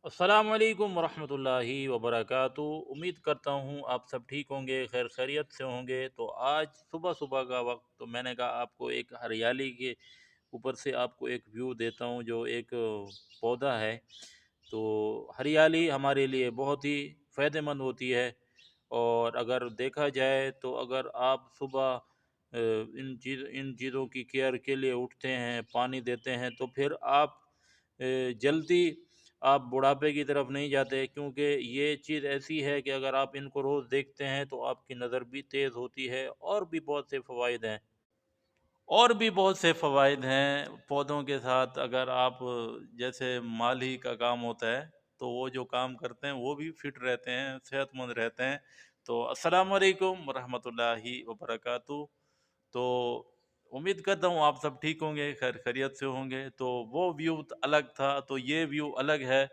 अस्सलाम वालेकुम वरहमतुल्लाहि वबरकातुहू। उम्मीद करता हूँ आप सब ठीक होंगे, खैर खैरियत से होंगे। तो आज सुबह सुबह का वक्त, तो मैंने कहा आपको एक हरियाली के ऊपर से आपको एक व्यू देता हूँ, जो एक पौधा है। तो हरियाली हमारे लिए बहुत ही फ़ायदेमंद होती है। और अगर देखा जाए तो अगर आप सुबह इन चीज़ों की केयर के लिए उठते हैं, पानी देते हैं, तो फिर आप जल्दी आप बुढ़ापे की तरफ नहीं जाते, क्योंकि ये चीज़ ऐसी है कि अगर आप इनको रोज़ देखते हैं तो आपकी नज़र भी तेज़ होती है। और भी बहुत से फ़वाइद हैं, और भी बहुत से फ़वाइद हैं पौधों के साथ। अगर आप जैसे माली का काम होता है, तो वो जो काम करते हैं वो भी फिट रहते हैं, सेहतमंद रहते हैं। तो अस्सलाम वालेकुम रहमतुल्लाहि व बरकातहू। तो उम्मीद करता हूँ आप सब ठीक होंगे, खैर खैरियत से होंगे। तो वो व्यू अलग था, तो ये व्यू अलग है।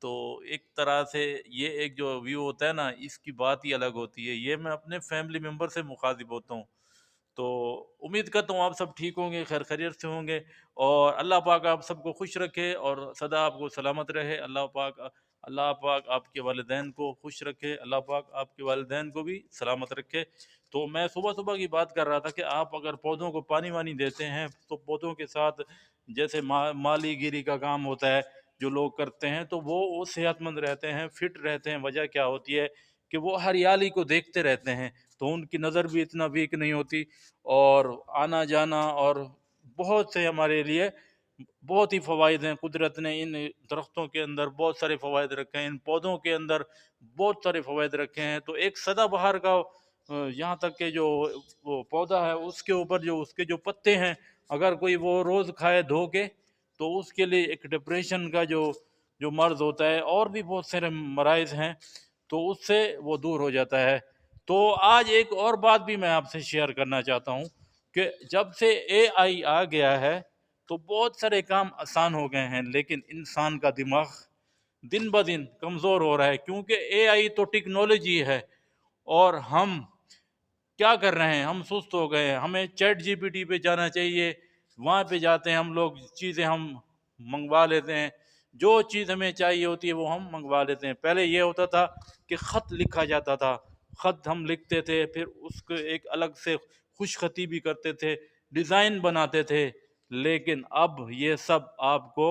तो एक तरह से ये एक जो व्यू होता है ना, इसकी बात ही अलग होती है। ये मैं अपने फैमिली मेंबर से मुखातिब होता हूँ। तो उम्मीद करता हूँ आप सब ठीक होंगे, खैर खैरियत से होंगे। और अल्लाह पाक आप सबको खुश रखे और सदा आपको सलामत रहे। अल्लाह पाक आपके वालिदैन को खुश रखे, अल्लाह पाक आपके वालिदैन को भी सलामत रखे। तो मैं सुबह सुबह की बात कर रहा था कि आप अगर पौधों को पानी वानी देते हैं, तो पौधों के साथ जैसे माली गिरी का काम होता है, जो लोग करते हैं, तो वो सेहतमंद रहते हैं, फिट रहते हैं। वजह क्या होती है कि वो हरियाली को देखते रहते हैं, तो उनकी नज़र भी इतना वीक नहीं होती। और आना जाना और बहुत से हमारे लिए बहुत ही फ़वाइद हैं। कुदरत ने इन दरख्तों के अंदर बहुत सारे फ़वाइद रखे हैं, इन पौधों के अंदर बहुत सारे फ़वाइद रखे हैं। तो एक सदाबहार का यहाँ तक कि जो वो पौधा है, उसके ऊपर जो उसके जो पत्ते हैं, अगर कोई वो रोज़ खाए धो के, तो उसके लिए एक डिप्रेशन का जो जो मर्ज़ होता है, और भी बहुत सारे मराइज़ हैं, तो उससे वो दूर हो जाता है। तो आज एक और बात भी मैं आपसे शेयर करना चाहता हूँ कि जब से एआई आ गया है, तो बहुत सारे काम आसान हो गए हैं, लेकिन इंसान का दिमाग दिन ब दिन कमज़ोर हो रहा है, क्योंकि एआई तो टेक्नोलॉजी है। और हम क्या कर रहे हैं, हम सुस्त हो गए हैं। हमें चैट जीपीटी पे जाना चाहिए, वहाँ पे जाते हैं हम लोग, चीज़ें हम मंगवा लेते हैं। जो चीज़ हमें चाहिए होती है वो हम मंगवा लेते हैं। पहले ये होता था कि ख़त लिखा जाता था, ख़त हम लिखते थे, फिर उसको एक अलग से खुशखती भी करते थे, डिज़ाइन बनाते थे। लेकिन अब ये सब आपको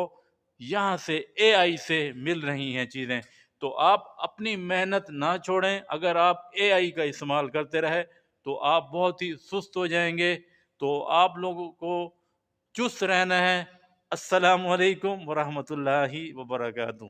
यहाँ से एआई से मिल रही हैं चीज़ें। तो आप अपनी मेहनत ना छोड़ें। अगर आप एआई का इस्तेमाल करते रहे, तो आप बहुत ही सुस्त हो जाएंगे। तो आप लोगों को चुस्त रहना है। अस्सलाम वालेकुम वरहमतुल्लाहि वबरकातुहू।